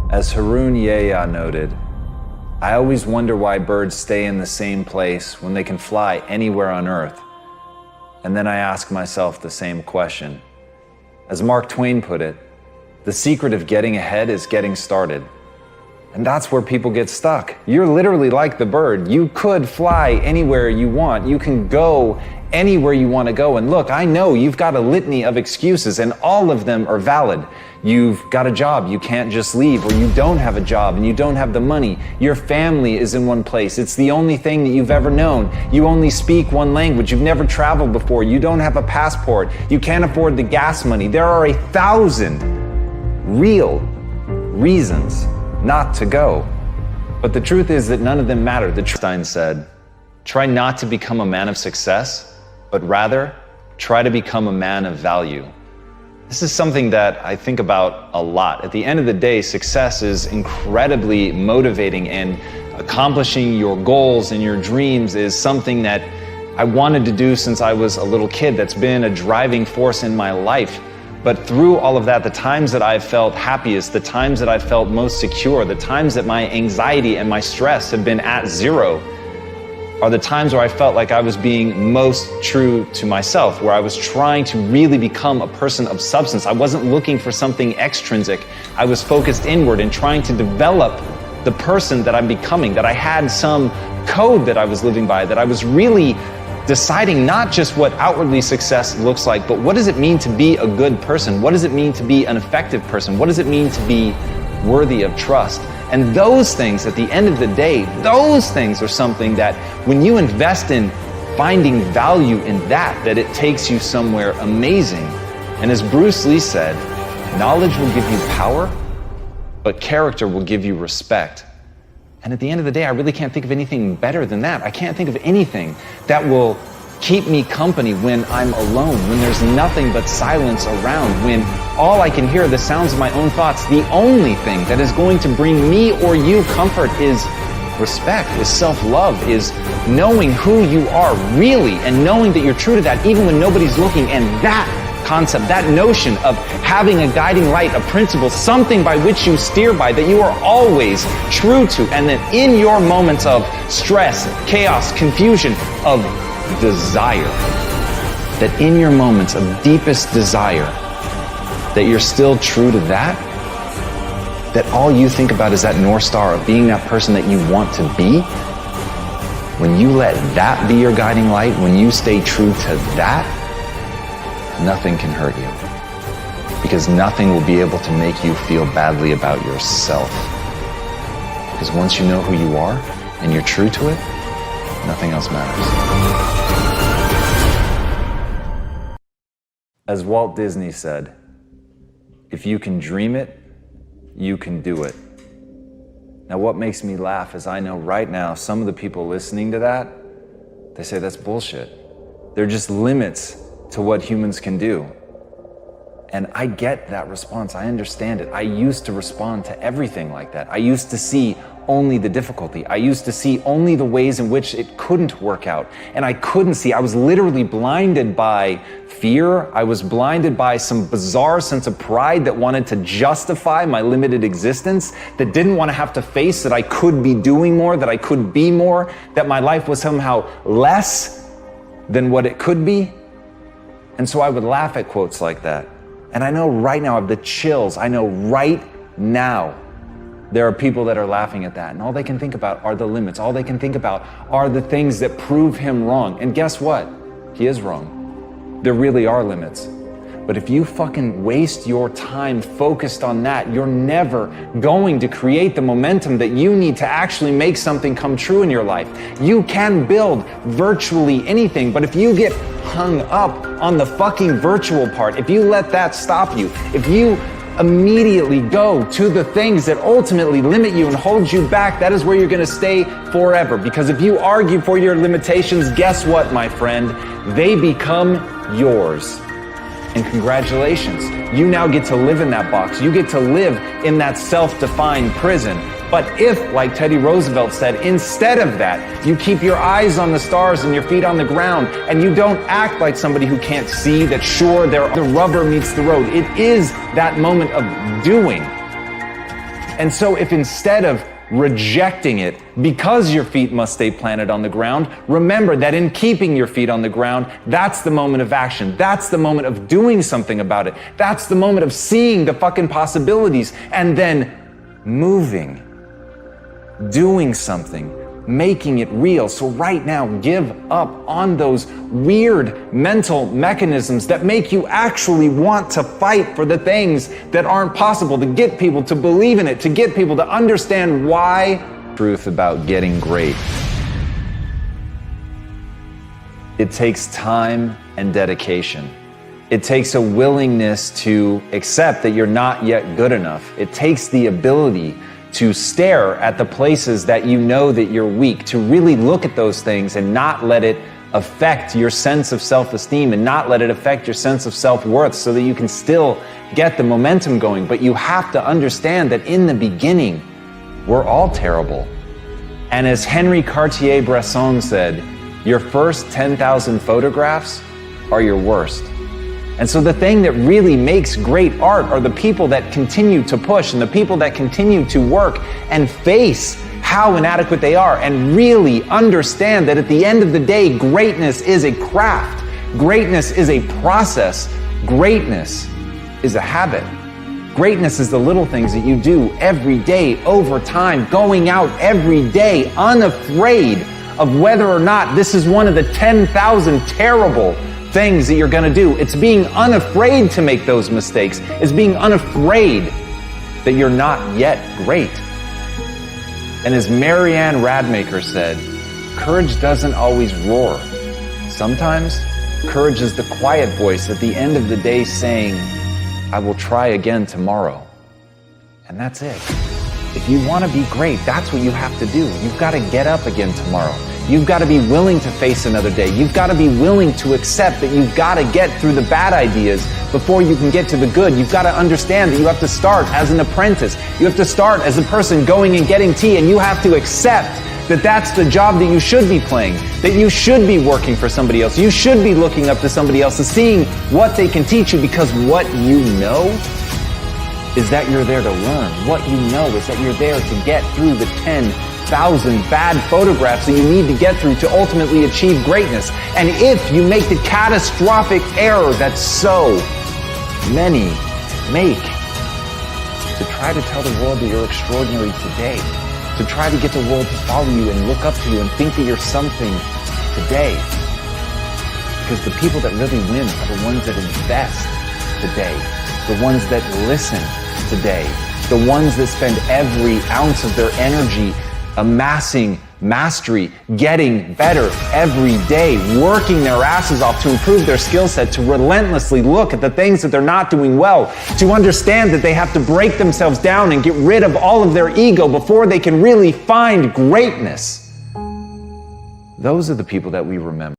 As Harun Yahya noted, I always wonder why birds stay in the same place when they can fly anywhere on Earth. And then I ask myself the same question. As Mark Twain put it, the secret of getting ahead is getting started. And that's where people get stuck. You're literally like the bird. You could fly anywhere you want. You can go anywhere you want to go. And look, I know you've got a litany of excuses and all of them are valid. You've got a job, you can't just leave, or you don't have a job and you don't have the money. Your family is in one place. It's the only thing that you've ever known. You only speak one language. You've never traveled before. You don't have a passport. You can't afford the gas money. There are 1,000 real reasons not to go. But the truth is that none of them matter. Einstein said, try not to become a man of success, but rather try to become a man of value. This is something that I think about a lot. At the end of the day, success is incredibly motivating, and accomplishing your goals and your dreams is something that I wanted to do since I was a little kid. That's been a driving force in my life. But through all of that, the times that I've felt happiest, the times that I've felt most secure, the times that my anxiety and my stress have been at zero, are the times where I felt like I was being most true to myself, where I was trying to really become a person of substance. I wasn't looking for something extrinsic. I was focused inward and trying to develop the person that I'm becoming, that I had some code that I was living by, that I was really deciding not just what outwardly success looks like, but what does it mean to be a good person? What does it mean to be an effective person? What does it mean to be worthy of trust? And those things, at the end of the day, those things are something that when you invest in finding value in that it takes you somewhere amazing. And as Bruce Lee said, knowledge will give you power, but character will give you respect. And at the end of the day, I really can't think of anything better than that. I can't think of anything that will keep me company when I'm alone, when there's nothing but silence around, when all I can hear are the sounds of my own thoughts. The only thing that is going to bring me or you comfort is respect, is self-love, is knowing who you are really and knowing that you're true to that even when nobody's looking. And that concept, that notion of having a guiding light, a principle, something by which you steer by, that you are always true to, and that in your moments of stress, chaos, confusion, of desire, that in your moments of deepest desire, that you're still true to that, that all you think about is that North Star of being that person that you want to be. When you let that be your guiding light, when you stay true to that, nothing can hurt you. Because nothing will be able to make you feel badly about yourself. Because once you know who you are and you're true to it, nothing else matters. As Walt Disney said, if you can dream it, you can do it. Now, what makes me laugh is I know right now some of the people listening to that, they say that's bullshit. They're just limits to what humans can do. And I get that response. I understand it. I used to respond to everything like that. I used to see only the difficulty. I used to see only the ways in which it couldn't work out. And I couldn't see. I was literally blinded by fear. I was blinded by some bizarre sense of pride that wanted to justify my limited existence, that didn't want to have to face that I could be doing more, that I could be more, that my life was somehow less than what it could be. And so I would laugh at quotes like that. And I know right now I have the chills. I know right now there are people that are laughing at that. And all they can think about are the limits. All they can think about are the things that prove him wrong. And guess what? He is wrong. There really are limits. But if you fucking waste your time focused on that, you're never going to create the momentum that you need to actually make something come true in your life. You can build virtually anything, but if you get hung up on the fucking virtual part, if you let that stop you, if you immediately go to the things that ultimately limit you and hold you back, that is where you're going to stay forever. Because if you argue for your limitations, guess what, my friend? They become yours. And congratulations, you now get to live in that box. You get to live in that self-defined prison. But if, like Teddy Roosevelt said, instead of that, you keep your eyes on the stars and your feet on the ground, and you don't act like somebody who can't see that, sure, the rubber meets the road. It is that moment of doing And so if instead of rejecting it because your feet must stay planted on the ground, remember that in keeping your feet on the ground, that's the moment of action. That's the moment of doing something about it. That's the moment of seeing the fucking possibilities and then moving, doing something, making it real. So right now, give up on those weird mental mechanisms that make you actually want to fight for the things that aren't possible, to get people to believe in it, to get people to understand why. Truth about getting great. It takes time and dedication. It takes a willingness to accept that you're not yet good enough. It takes the ability to stare at the places that you know that you're weak, to really look at those things and not let it affect your sense of self-esteem and not let it affect your sense of self-worth so that you can still get the momentum going. But you have to understand that in the beginning, we're all terrible. And as Henri Cartier-Bresson said, your first 10,000 photographs are your worst. And so the thing that really makes great art are the people that continue to push and the people that continue to work and face how inadequate they are and really understand that at the end of the day, greatness is a craft. Greatness is a process. Greatness is a habit. Greatness is the little things that you do every day over time, going out every day unafraid of whether or not this is one of the 10,000 terrible things that you're going to do. It's being unafraid to make those mistakes. It's being unafraid that you're not yet great. And as Marianne Radmacher said, courage doesn't always roar. Sometimes courage is the quiet voice at the end of the day saying, I will try again tomorrow. And that's it. If you want to be great, that's what you have to do. You've got to get up again tomorrow. You've got to be willing to face another day. You've got to be willing to accept that you've got to get through the bad ideas before you can get to the good. You've got to understand that you have to start as an apprentice. You have to start as a person going and getting tea, and you have to accept that that's the job that you should be playing, that you should be working for somebody else. You should be looking up to somebody else and seeing what they can teach you, because what you know is that you're there to learn. What you know is that you're there to get through the 10,000 bad photographs that you need to get through to ultimately achieve greatness. And if you make the catastrophic error that so many make, to try to tell the world that you're extraordinary today, to try to get the world to follow you and look up to you and think that you're something today. Because the people that really win are the ones that invest today, the ones that listen today, the ones that spend every ounce of their energy amassing mastery, getting better every day, working their asses off to improve their skill set, to relentlessly look at the things that they're not doing well, to understand that they have to break themselves down and get rid of all of their ego before they can really find greatness. Those are the people that we remember.